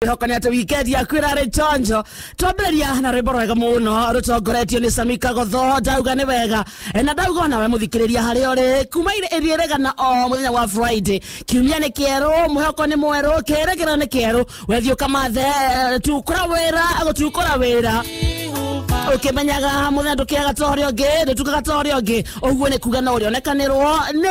Hokanete weekend ya kwirare chonjo twambereria na rwimbo rwega muno rutongoretio ni Samika Gotho ndauga ni wega na ndauga nawe muthikiriria hari uri kuma iriega na o muthenya wa Friday kiumia ni kieru muhoko ni mweru keregera ni kieru wethio kamathe tukura wira ukimenyaga muthenya ndukiaga torio ngi ndutukaga torio ngi uguo ni kuga no rionekanirwo ni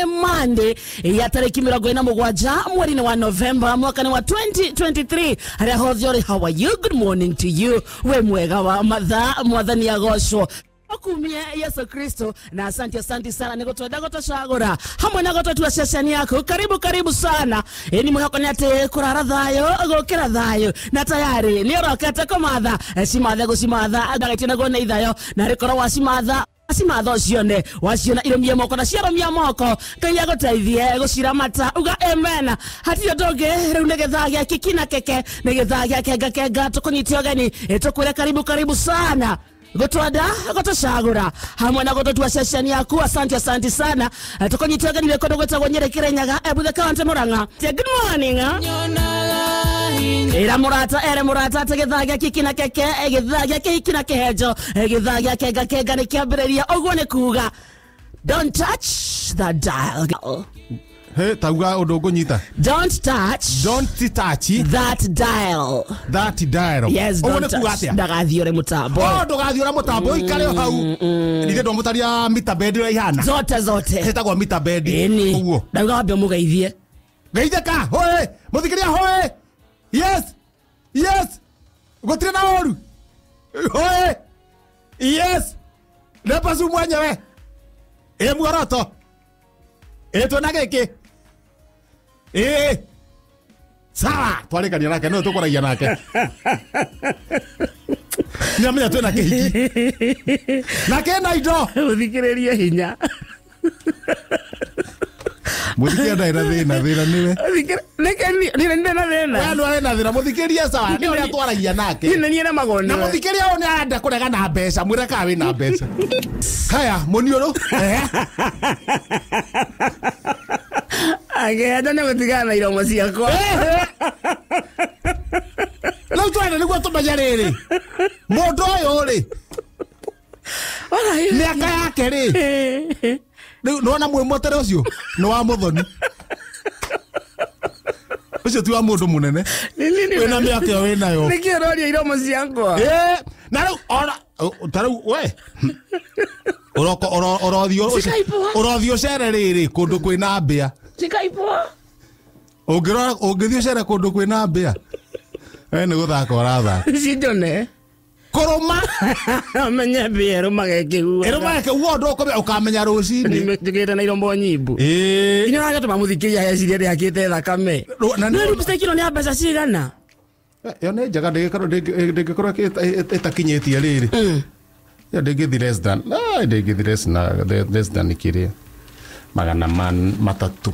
Monday ya tariki 27 mweri wa November mwaka wa 2023 haria hothiori. How are you? Good morning to you. We mwega wa matha mwathani agocwo okumie Yesu Kristo na asante sana nigotwenda gotocagura hamwe na gototwa seshani yako. Karibu sana ni muhokonete kurara thayo gukira thayo na tayari ni orokete komatha simatha ndagaitena gona ithayo na rikoro wa simatha cione waciona iromie moko na ciaromia moko kaya goteithie gucira mata uga amen. Hatio ndonge riu negethagia kikina keke negethagia kenga tukunyitio gani tukwire karibu sana gotwanda gotocagura hamwe na gototwa seshani yaku. Asante sana tukunyitio gani rekodo gotagwo nyerekere nyaga ebuthe kawante Murang'a. Good morning ere murata tegethagia kikina keke egethagia kikina kehejo egethagia kenga ni kiambiriria oguo ni kuga don't touch the dial. He tauga unyita don't touch that dial. Yes, don't touch ndagathiore mutambo ndugathiore mutambo ikare hau nige ndo mutaria mita bed ira ihana zote hetagwo mita bed uguo ndauga wambe mugeithie geitheka hoye muthikiria hoye. Yes gotire na oru hoye yes nepasu mwenyewe muoroto twana giki sawa twarikania nake no tukuragia nake nyamenya twena kihiki nake na indo uthikiririe hinya muthikiria ndaira thina niwe nike na thina no ena thina muthikiria sawa ni uria twaragia nake ni na magone na muthikiria one anda kurega na mbeca mwira ka we na mbeca haya munioro agenda na gutigana iromo ciakwa no twana niguo tumenyerere mundu uyu ri miaka yake ri no mwe motere ucio no wa muthoni ucio tu wa mundu munene wena miaka wena yo nikiroria iromo ciakwa na ora taru we orothio cere riri kundu kwina mbia cikaipoa ungithio cere kundu kwina mbia ni guthaka orathaka cidone koroma amenya mbia rumagekigua ndo ukamenya rucini nimejigeta na irombo nyimbu ino raga tumamuthikiria heciria riakite thakame na lipstick ino ni mbeca cigana yo ne jaga ndegekoro etakinyetie riri ya ndegethi less than kiria magana matatu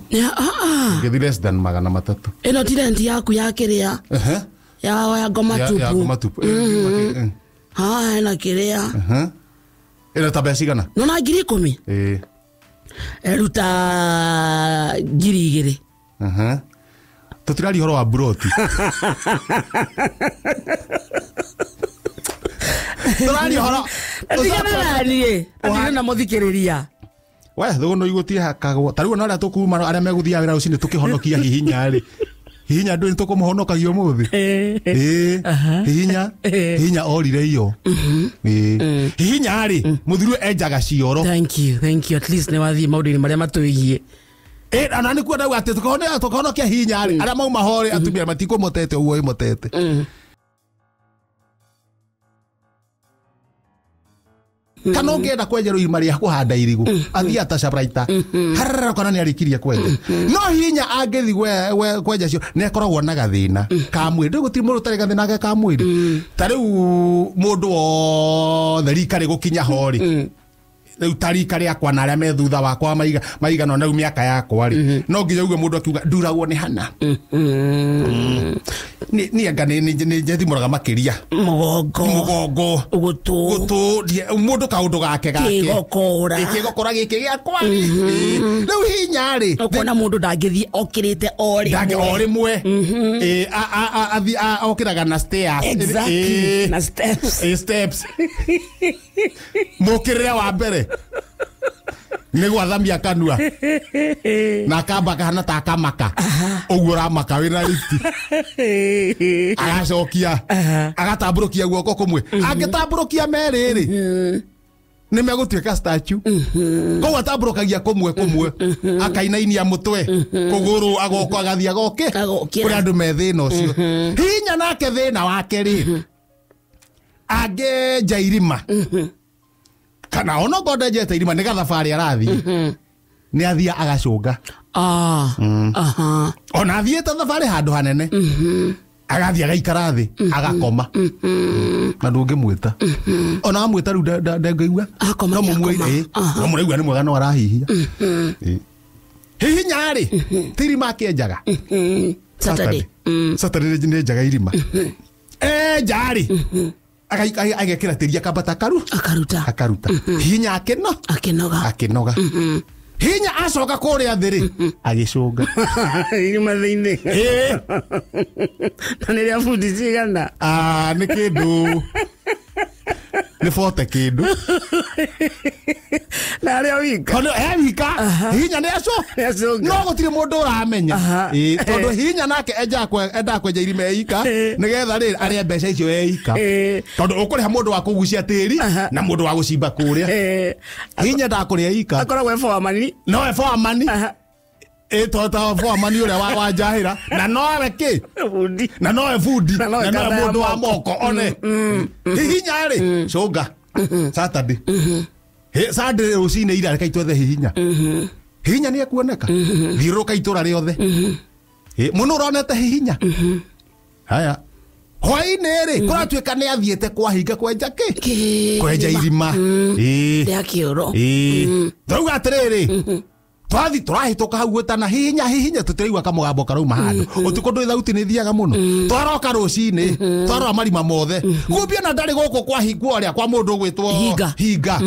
ndegethi less than magana matatu ino tirenti yaku ya kiria ya ngoma tupu na kiria ina tabia cigana no na 10,000 eruta 2,000 tutirari horo wa broti turari horo atigana na muthikiriria we thuno igutie hakagwo tariu no aria tukuma aria meguthia wira ucini tukihonokia hihinya ri hihinya ndu tukumuhonokagio muthi hihinya orire iyo hihinya ri muthiru enjaga cioro. Thank you at least ne wathie maudini maria matuigie ana ni kwenda gati tukahonokia hihinya ri aria mauma hore atumia matiko motete uwo imotete kana ungenda kwenjerwo irima ria kuhanda irigu athia ta shabraita harara kana ni arikirie kwenja no hinya angithi kwenja cio ne koragwo na gathina ka mwiri guti mundu tari gathina ga ka mwiri tariu mundu o therikari gukinya hori riu tarika riakwa na aria me thutha wakwa maiga no na miaka yakwa ri no nginya ugue mundu akiuga nduragwo ni hana ni anga ni jethi muraga makiria mugongo gutu mundu kaundu gake gikogora giki giakwa riu hinya ri ukona mundu ndangithie okirite orimwe okiraga na stairs na steps mukirire wa mbere ni gwathambia kanua na kamba kahana ta kamaka uguo ramaka wina lift agacokia agatamburukia guoko kumwe angitamburukia meriri ni megutuika statue ko atamburukagia kumwe akainainia mutwe kuguru agoko agathia goke kuri andu methina ucio hinya nake thina wake ri ange jairima kana ono goda jeta irima ni gathabari arathi ni athia agacunga ona athie ta thabari handu hanene agathia agaikara thi agakoma na ndungimwita ona amwita ru ndengaigua akoma no muraigua ni mwega no arahihia hihinya ri tirima kienjaga Saturday ni njaga irima jari agekira tiria kabata akaruta hinya akinoga hinya acoka kuria thiri agicunga irima thiini na niria fundi cigana ni kindu ni fote kindu na aria wika wika hinya ni aco no gutire mundu uramenya tondu hinya nake enda kwenja irima eika nigetha ri aria mbeca icio eika tondu ukuriha mundu wa kugucia tiri na mundu wa gucimba kuria hinya ndakuria eika akoragwo foamani no foamani tota foamani uria wa njahira na nowe ki na nowe fundi na nowe mundu wa moko one hihinya ri cunga Saturday Saturday rucine ira reka itwethe hihinya ni ekuoneka thiruka itura riothe muno uronete hihinya haya hwaini ri kuratuika ni athiete kwahinga kwenja kwenja irima ya kioro twauga atiriri twathi turahituka hau gwetana hihinya tutiraigua kamugambo karauma handu utuko ndwi thauti ni thiaga muno twaroka rucini twarora marima mothe kumbia na ndari guku kwa hingwo ria kwa mundu gwitwo hinga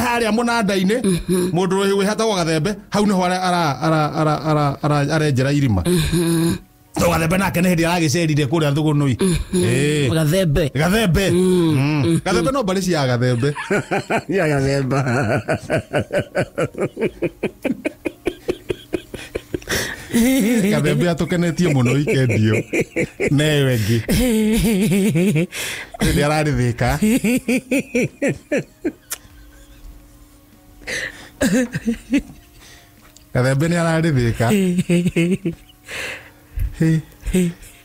haria munanda-ini mundu wi hatagwo Gathembe hau niho arenjera irima Gathembe nake nĩ hĩndĩ aragicerire kũrĩa Thũgũnũi Gathembe Gathembe no mbarĩ cia Gathembe ya Gathembe Gathembe atũkenetie mũno ikendi ĩyo neyo ĩngĩ hĩndĩ ararĩthĩka Gathembe nĩ ararĩthĩka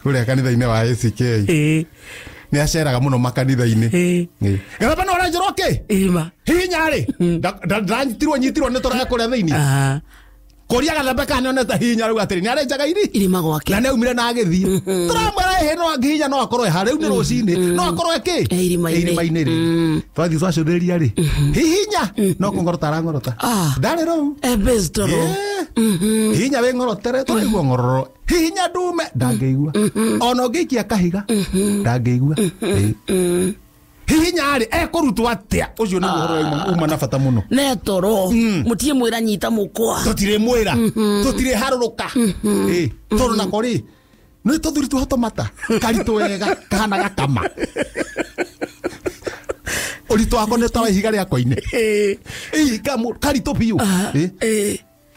kuria kanitha-ini wa ACK ni aceraga muno makanitha-ini Gathembe no aranjirwo ki hihinya ri ndanyitirwo ni toro kuria thiini kuria Gathembe kana oneta hihinya riu atiri ni arenjaga irima gwake na neumire na agithii turamwira no angihinya no akorwo ha riu ni rucini no akorwo ki irima-ini ri twathi twacuriria ri hihinya no kungorota arangorota ndari ro ebestoro hihinya we ngorotere twaigua ngororo hihinya ndume ndangeigua ona ungiikia kahiga ndangeigua hihinya ri ekurutwo atia ucio ni uhoro uma na bata muno netoro mutie mwira nyita mukwa tutire mwira tutire haruruka toro na kori no tuthuri tuhotomata karito wega kahana gakama urito akone tawa ihiga ria koine karito piu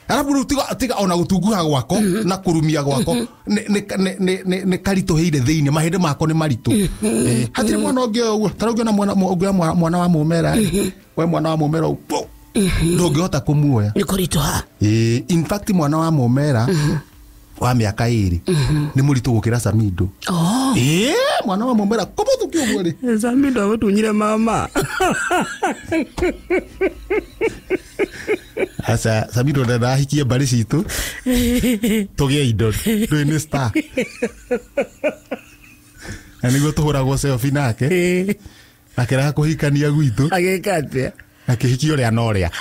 arabu tiga ona gutunguha gwako na kurumia gwako ne karito heire thiini mahinde mako ni maritu hatire mwana ungi uguo taraugia na mwana wa mumera we mwana wa mumera upo ndungihota kumuoya ni kuritoha in fact mwana wa mumera wa miaka 2 ni muritu gukira Samido mwana wa mumera kubutuki uguo ri Samido agutunyire mama asa Samido ndahikie mbari citu tugie indo ndwini star ani go tuhuragwo selfie nake akiraga kuhikania gwitu agikatia akihikio ria noria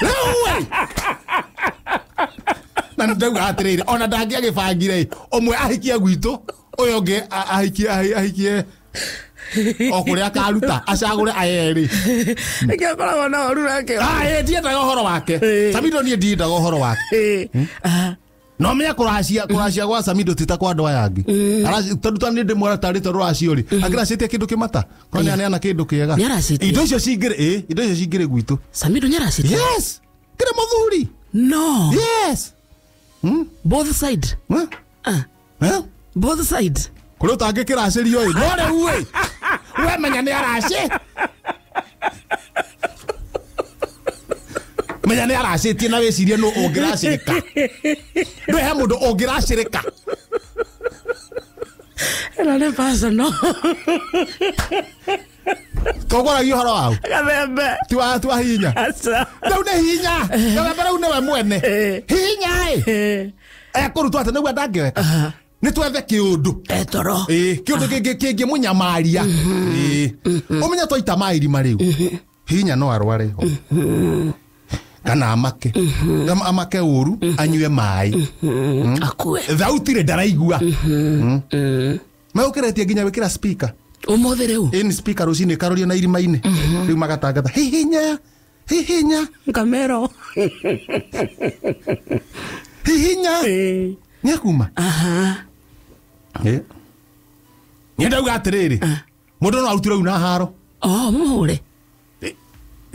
na ndauga atiriri ona ndangia gibangire omwe ahikia gwitu Uyo nge ahikie o kuria akaruta acagure ayeri Eke koragwo na oru nake. ndiendaga ũhoro wake Samido niĩ ndiendaga ũhoro wake no menya kũracia gwa Samido tita kwa andũ aya angĩ tondũ ta nĩ ndĩmwĩra tarĩte rũracio rĩ angĩraciĩtie kĩndũ kĩmata korwo nĩ aneana kĩndũ kĩega indo icio cingĩrĩ gwitũ Samido nĩaraciĩtie. yes kĩrĩ mũthuri No. yes Both side. Both side. kũrĩ ũtangĩkĩracĩrio ĩ no rĩu ĩ we menya nĩ aracĩ menya nĩ aracĩtie na wĩcirie nũ ũngĩracĩrĩka ndũhe mũndũ ũngĩracĩrĩka Ĩno nĩ personal. tũgũragia ũhoro wau Gathembe. tiwa hinya Aca. rĩu nĩ hinya gathembe rĩu nĩwe mwene hinya ĩ ekũrutwo atĩ nĩguo ndangĩweka nĩ twethe kĩũndũ Etoro. kĩũndũ kĩngĩ mũnyamaria ũmenya twaita mairima rĩu hinya no arware ho kana amake ũru anyue maĩ Akue. thautirĩ ndaraigua megũkĩretie nginya wĩkĩra speaker Ũmũthĩ rĩu. ĩni speaker rũcinĩ ĩkaroria na irima-inĩ rĩu magatangatha hihinya Kamero. hihinya nĩ akuma nĩ ndauga atĩrĩrĩ mũndũ no arutire rĩu na haro Mũhũre.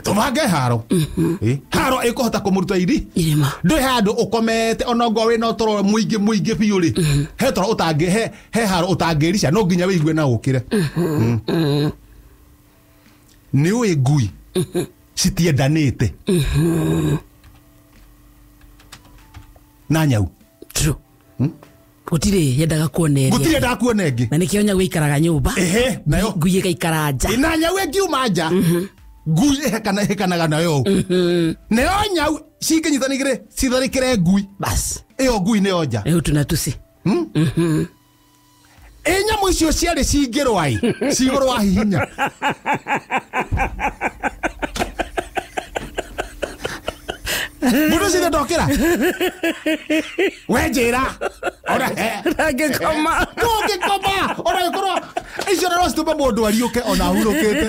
tũbange haro haro ĩkũhota kũmũruta irima ndwĩ handũ ũkomete ona ngwa wĩna ũtoro mũingĩ biũ rĩ he toro he haro ũtangĩricia no nginya wĩigue na ũkĩre nĩ ũĩ ngui citiendanĩte na nyau True. Gũtirĩ yendaga kuoneria. gũtirĩ yendaga kuona ĩngĩ Na nĩkĩo nyau ĩikaraga nyũmba. nayo Ngui ĩgaikara nja. na nyau ĩngiuma nja ngui ĩhekanaga nayo nayo nyau cingĩnyitanĩgĩrĩ citharĩkĩre ngui Bas. ĩyo ngui nĩyo nja Rĩu tunatuci. nyamũ icio ciarĩ cingĩrwa cigũrũ wa hihinya mũndũ cithe ndokĩra we njĩra Ndangĩkoma. ndũngĩkoma ona gĩkorwo icio no citũme mũndũ ariũke ona ahurũkĩte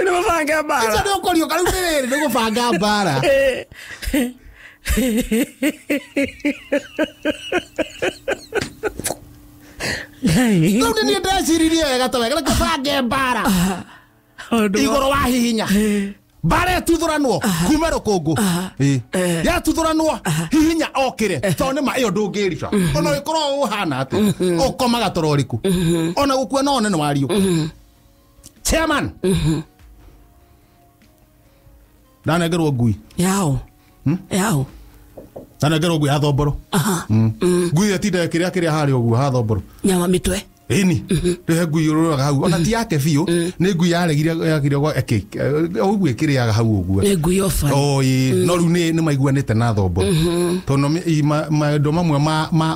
Nĩ mũbange mbara. icio nĩ ũkũriũka rĩu nĩrĩrĩ nĩ gũbanga mbara rĩu nĩ niĩ ndeciririe wega ta wega gũbange mbara igũrũ wa hihinya mbara ĩtuthuranwo kuma rũkũngũ yatuthuranwo hihinya okĩre tondũ nĩma ĩyo ndũngĩrica ona gĩkorwo ũhana atĩ ũkomaga toro ũrĩkũ ona gũkua no one nĩ wariũka chairman ndanengerwo ngui Yaũ. ndanengerwo ngui ya thomboro ngui ĩtindaga kĩrĩa harĩa ũguo ha thomboro Nyama mĩtwe. ĩni rĩhe ngui ũrũraga hau ona ti yake biũ nĩ ngui yaregire ũguo ĩkĩrĩaga hau ũguo Nĩ ngui oba. no rĩu nĩ maiguanĩte na thomboro tondũ maũndũ mamwe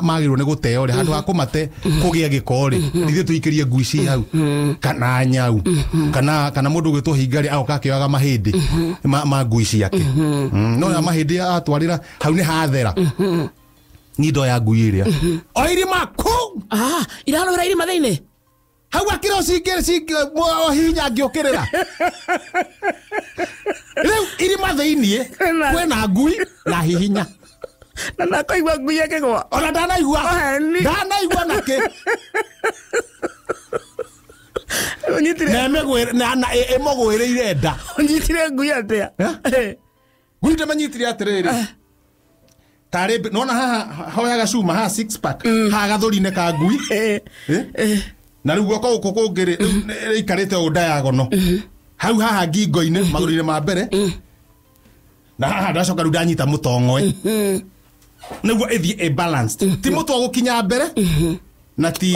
magĩrĩirwo nĩ gũteo rĩ handũ ha kũmate kũgĩa gĩko rĩ ithuĩ tũikĩrie ngui ci hau kana nyau kana mũndũ ũgĩtwo hinga rĩ agoka akĩoyaga mahĩndĩ ma ngui ciake no ya mahĩndĩ atwarĩra hau nĩ hathera nindo ya ngui ĩrĩa o irima kũu Irahanũra irima thĩinĩ. hau akĩra hihinya ngĩũkĩrĩra rĩu irima thĩinĩ kwĩna ngui na hihinya Na ndakoigua ngui ĩkĩgwa. ona ndanaigua nakĩ na ĩmũgwĩrĩire nda Ũnyitire ngui atĩa? ngui ndĩmanyitire atĩrĩrĩ tarĩ nona haha hoyaga cuma haha 6 pack haha gathũri-inĩ ka ngui na rĩu guoko gũkũ kũngĩ ĩikarĩte ũũ diagonal hau haha ngingo-inĩ magũrũ-inĩ ma mbere na haha ndacoka rĩu ndanyita mũtong'oe nĩguo ĩthiĩ balanced ti mũtwe gũkinya mbere na ti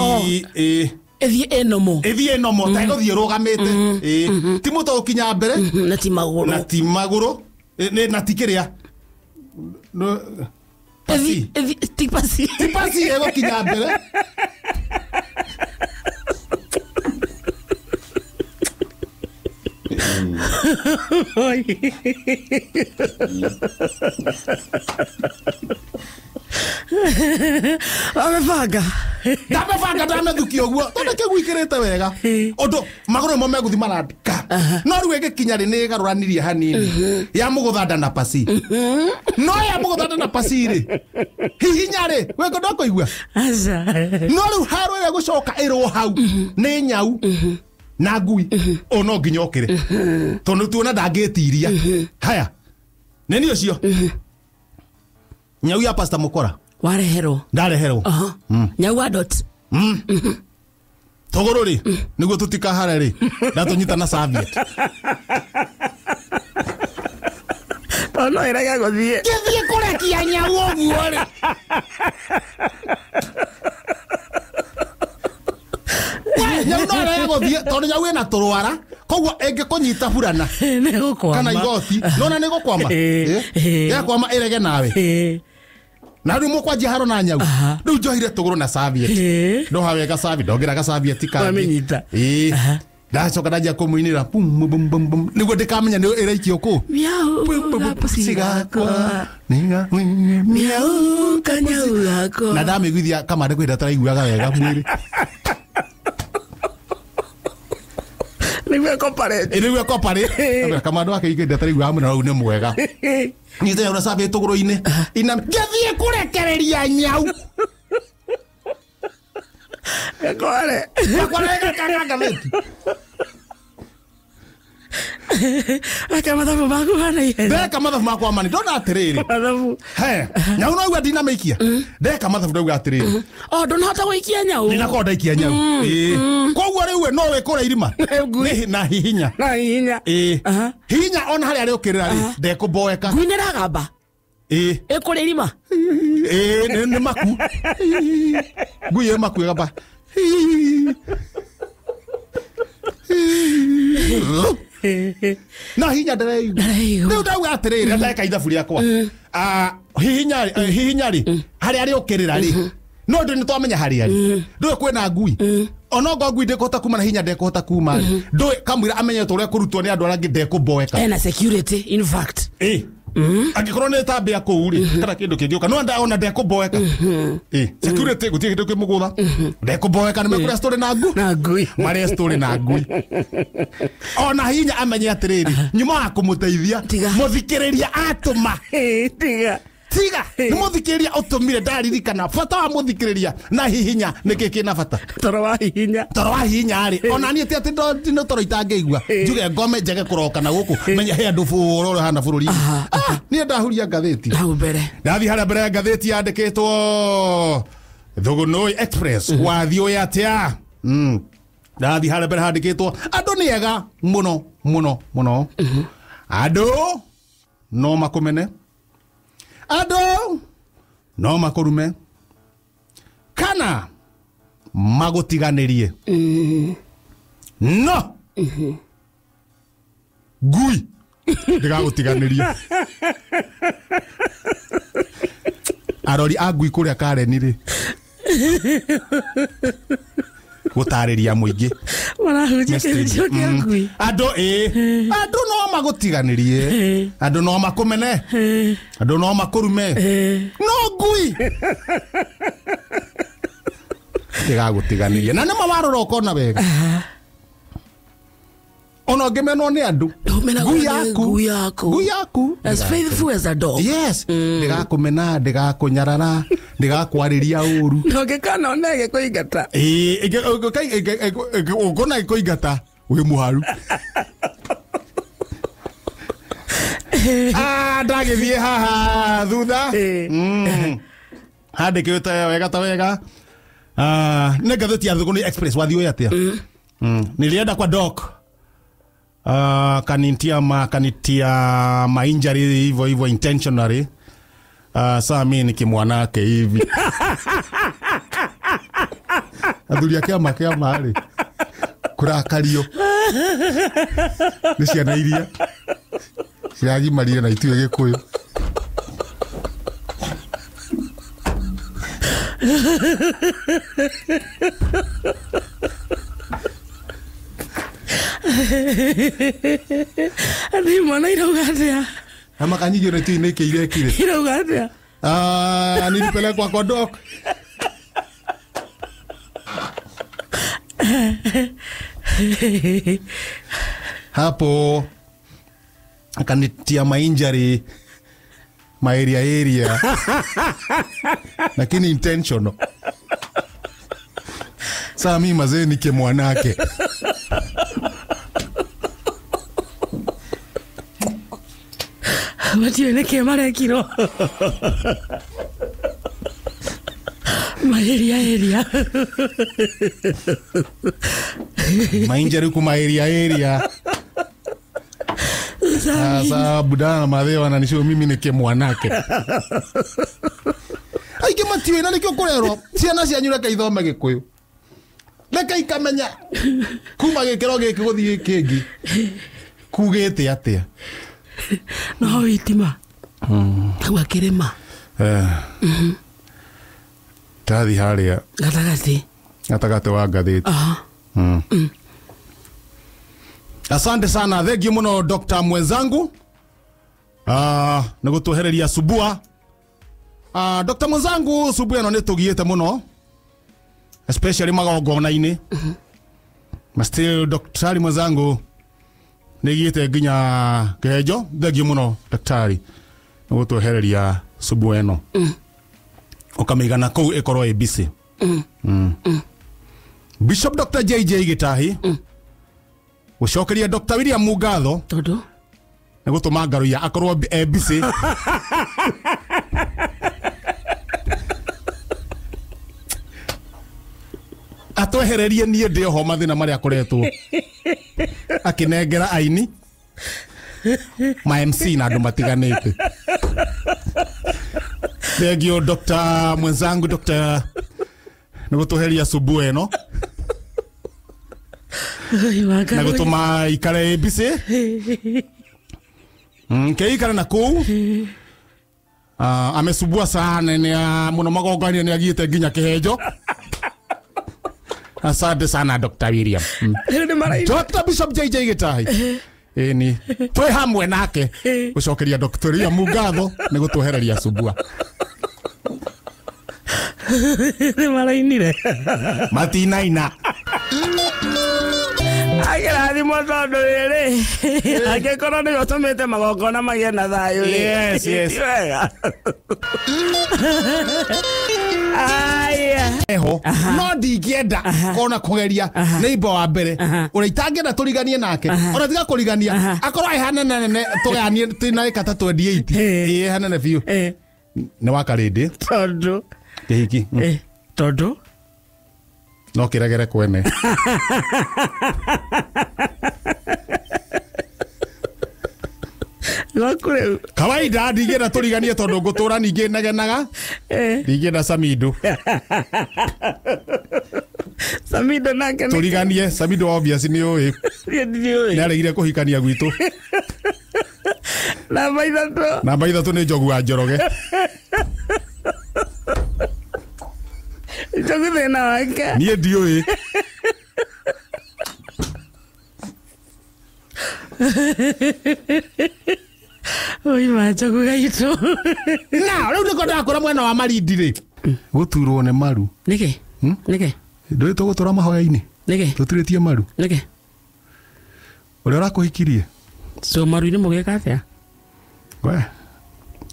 Ĩthiĩ ĩnomo ta ĩgũthiĩ ĩrũgamĩte ti mũtwe gũkinya mbere na ti magũrũ. na ti magũrũ na ti kĩrĩa Ti pasi. pasi ĩgũkinya mbere Amebanga. Ndamebanga ndamethukia ũguo. Tondu kĩguo ikĩrĩte wega. Ũndũ magũrũ mo megũthi marandika. No rĩu ĩgĩkinya rĩ nĩ ĩgarũranirie hanini. Ya mũgũthanda na pasi. No ya mũgũthanda na pasi rĩ. Hihinya rĩ. Wego ndakũigua. Aca. No rĩu haro ĩrĩa gũcoka ĩrwo hau nĩ nyau. Na ngui. O no nginya okĩre. Tondu tuona ndangĩtiria. Haya. Nini ũcio? Nyau ya Pastor Mũkora. Wareherwo. Ndareherwo. Nyau adot. Tũgũrũ rĩ nĩguo tũtikahare rĩ ndatũnyita na Soviet. No ĩrega gũthiĩ. Gĩthiĩ kũrekia nyau ũguo rĩ. Nyau no ĩrega gũthiĩ tondũ nyau ĩna tũrwara koguo ĩngĩkũnyita burana kana igoti nona nĩ gũkwama yakwama ĩrege nawe. Na rĩu mũkwanjia haro na nyau. Rĩu njohire tũgũrũ na Soviet. Ndoha wega Soviet ndongeraga Soviet kangi. Wamenyita. Ndacoka ndanjia kũmũinĩra bum bum bum bum nĩguo ndĩkamenya nĩ ĩraikio kũ. Miau sigakwa. Miau kanyau gakwa. Na ndamĩiguithia kamande kwenda taraiguaga wega mwĩrĩ. Nĩguo komparate. Nĩguo komparate. Kamande wake ikĩnda taraiguaga mũno rĩu nĩ mwega. Nyite yona Soviet tũgũrũ-inĩ. Ina gĩthiĩ kũrekereria nyau. Agora. Agora caraca, velho. Akamathabu maku hana ihe. Ndeka mathabu maku amani ndona atiriri. Mathabu. He, nyau no igwa maikia. Ndeka mathabu ndauga atiriri. Oh, ndonahota gũikia nyau. Ndinako ndaikia nyau. Koguo riu we no wikũra irima. Na hihinya. Na hihinya. Hihinya ona harĩa arĩ ũkĩrĩra rĩ ndekũmboeka. Ngui nĩragamba. Ĩkũrĩ irima. Nĩ maku. Ngui ĩ maku ĩgamba. Na hihinya ndaraigu. Rĩu ndauga atĩrĩrĩ ndeka ithabu rĩakwa. Hihinya rĩ harĩa arĩ ũkĩrĩra rĩ. No ndĩ nĩ twamenya harĩa rĩ. Ndũĩ kwĩna ngui. Ona ngo ngui ndĩkũhota kuma na hinya ndĩkũhota kuma. Ndũĩ kamwĩra amenyete ũrĩa kũrutwo nĩ andũ arĩa angĩ ndĩkũmboeka. Ena security in fact. Angĩkorwo nĩ tambĩa kũu rĩ kana kĩndũ kĩngĩũka no ndaona ndekũmboeka. Security gũtirĩ kĩndũ kĩmũgũtha. Ndekũmboeka nĩ mekũrĩa story na ngui. Na ngui. Marĩa story na ngui. Ona hinya amenye atĩrĩrĩ nyuma wa kũmũteithia mũthikĩrĩria atũma. Tiga nĩ mũthikĩrĩria ũtũmire ndaririkana bata wa mũthikĩrĩria na hihinya nĩkĩ kĩna bata. Toro wa hihinya. Toro wa hihinya rĩ ona niĩ atĩ toro itangĩigua njuge ngome njege kũroka na gũkũ menya he andũ ũrĩa hana bũrũri-inĩ. Niĩ ndahuria ngathĩti. Hau mbere. Ndathi harĩa mbere ya ngathĩti yandĩkĩtwo Thũgũnũi Express wathiĩ ũyũ atĩa. Ndathi harĩa mbere handĩkĩtwo andũ nĩ ega mũno mũno mũno. Andũ no makũmene. Andũ no makũrume kana magũtiganĩrie. No ngui ndĩgagũtiganĩrie. Arori a ngui kũrĩa Karen rĩ gũtarĩria mũingĩ marahunjia kĩrĩcio kĩa ngui. Andũ andũ no magũtiganĩrie. Andũ no makũmene. Andũ no makũrume. No ngui ndĩgagũtiganĩrie. Na nĩma warora ũkona wega. Ona ũngĩmenwo nĩ andũ ngui yaku as faithful as a dog. Yes. Ndĩgakũmena ndĩgakũnyarara ndĩgakwarĩria ũru. Ndũngĩkana ona ĩgĩkũingata. Ũkona ĩkũingata wĩ mũharu. Ndagĩthiĩ haha thutha handĩkĩte wega ta wega. Nĩ ngathĩti ya Thũgũnũi Express wathiĩ ũyũ atĩa. Nilienda kwa doc kanitia ma injury hivyo intentionally. Saa mimi nikimwanake hivi athuri ake amakiama kurakario nĩ ciana iria ciragimarire na itue Gĩkũyũ. Ani mwana irauga atĩa? Amakanyigio nĩ tu nĩ kĩire kire. Irauga atĩa? Nilipelekwa kwa doc. Hapo akanitia mainjury area lakini intentional. Saa mimi mazee nike mwanake. Mationeke marekiro. Area. Mainjury kuma area. Sasa budana madhe wananisho mimi nike mwanake. Aike matiwe na nikyo kurero. Ciana cia nyura kaithoma gikuyu. Leka ikamenya. Kuma gikero giki guthie kingi. Kugete atia. No itima. Kwa kirema. Tathi haria. Gatagate wa ngathiti. Asante sana, thank you muno Dr. mwenzangu. Nagutuhereria subua. Dr. mwenzangu subua ino nitugiete muno. Especially magongona-ini. Still Dr. mwenzangu nigiete ginya kejo. Thank you muno Dr. Nagutuhereria subua ino. Ukamigana kou ikorwo ibisi. Bishop Dr. JJ Gitahi. Ushokeria Dr. William Mugatho. Todo. Nagutuma ngaru ya akorwo busy. Atwehererie nie ndio ho mathina maria akoretwo akinengera aini ma MC na andu matiganite. Thegio Dr. mwenzangu Dr. Nagutuheria subu eno. Nagutuma ikare busy. Ikare na kou. Amesubua sana ni muno magongania ni agiete ginya kihejo. Asante sana Dr. William. Dr. Bishop JJ Gitahi. Ni twe hamwe nake gucokeria Dr. William Mugatho nigutuhereria subua. Marainire. Matinaina. Agerathi motondo riri. Agekora ni otomete magongona magena thayo. Yes. Eho no ndigienda kona kugeria neighbor wa mbere uraitangenda turiganie nake ona tiga kurigania akorwo ai hanene tuganie tina ikata 28 hanene biu ni wakarindi Todo. Kihiki Todo. No kiregere kwene. Wakure. Kawaida ndigenda turiganie tondu ngutura ningi negenaga. Ndigenda Samido. Samido nake. Turiganie Samido obvious ni oe. Ni aregire kuhikania gwitu. Namba ithatu ni Njogu wa Njoroge. Njogu thina wake. Nie ndioe. Oi Njogu gaitu. Na riu ndiko ndakora mwena wa Marindi ri. Guturwo ne maru. Niki? Niki? Ndoi to gutura mahoya-ini. Niki? Tutiritie maru. Niki? Uri urakuhikirie. So maru ni mugeka atia? We.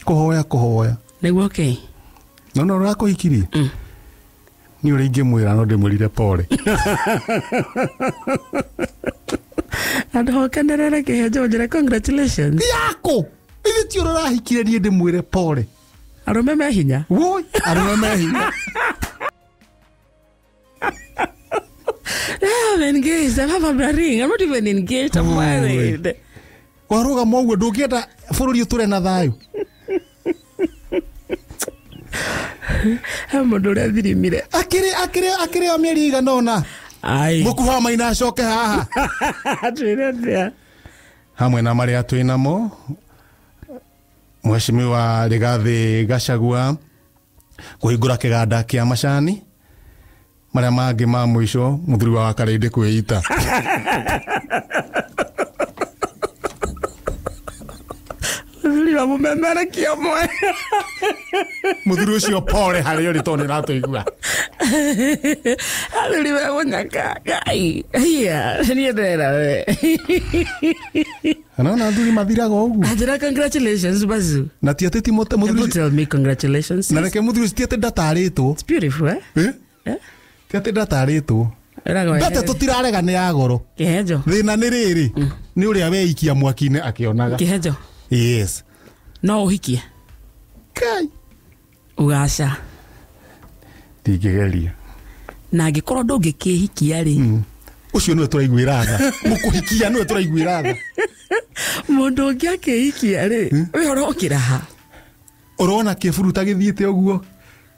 Kuhoya. Niguo okay. No urakuhikirie. Ni uri ingimwira no ndimwirire pole. Ando kanderere kihejo njira congratulations. Yako. Ithi ti urahikire ni ndimwire pole. Arume mehinya. Woi, arume mehinya. I'm engaged. I have a ring. I'm not even engaged. I'm married. Waruga mwoguo ndungienda bururi uture na thayu. Mundu uria thirimire. Akiri o mieri igana ona. Ai. Mukuha maina acoke haha. Atwire. Hamwe na maria twinamo. Mheshimiwa Rigathi Gachagua kuhingura kiganda kia macani. Maria mangi ma mwisho muthuri wa Karindi kwita. Muthuri wa mumemerekia mwe. Muthuri ucio pole harä å rä tondå nä ratå igua. Athuri we munyaka Ngai. Iya, niĩ ndĩrera we. Nona athuri mathiraga ũguo. Ajira congratulations bazu. Na ti atä ti muthuri. Tell me congratulations. Na reke muthuri ti atä ndatarĩtwo. It's beautiful, eh? Ti atä ndatarĩtwo. Mbete tũtirarega nĩ ya goro. Kĩhenjo. Thĩna nĩ rĩrĩ. Nĩ ũrĩa weikia mwaki-inĩ akĩonaga. Kĩhenjo. Yes. No ũhikie. Kai. Ugaca. Ndingĩgeria. Na angĩkorwo ndũngĩkĩhikia rĩ. Ucio nĩwe tũraiguĩra tha. Mũkũhikia nĩwe tũraiguĩra tha. Mũndũ ũngĩ akĩhikia rĩ. We ũrokĩra ha. Ũrona kĩburuta gĩthiĩte ũguo.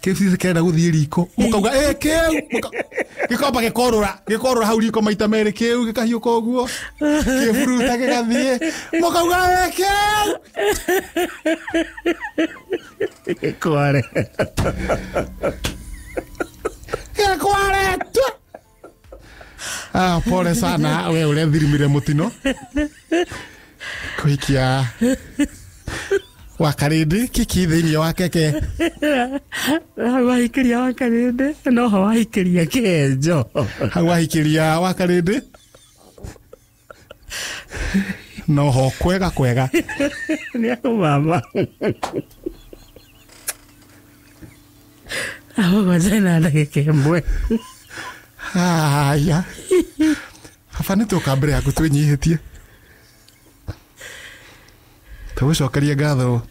Kĩburuta kĩrenda gũthiĩ riko. Mũkauga kĩu. Gĩkomba gĩkorora hau riko maita merĩ kĩu gĩkahiũka ũguo. Kĩburuta gĩgathiĩ. Mũkauga kĩu. Gĩkware. Gĩkware. Pole sana we ũrethirimire mũtino. Kũhikia Wakarĩndĩ kiki thĩinĩ wa keke. Wahikĩria Wakarĩndĩ no ho wahikĩria Kĩhenjo. Wahikĩria Wakarĩndĩ no ho kwega. Nĩ akũmama. Agũgwanja na ndagĩka ĩmwe. Haya. Baba nĩ tũka mbere yaku twĩnyihĩtie. Tũgũcokeria ngatho.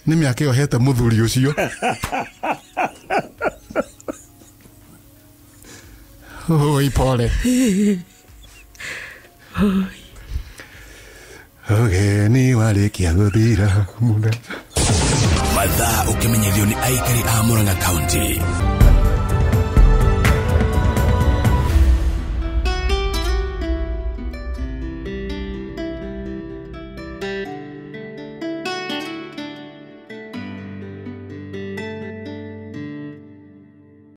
Nĩ mĩaka ĩyo mũthuri ũcio. Oi pole. Ũgeni warĩkia gũthira. Mathaa ũkĩmenyithio nĩ aikari a Murang'a County.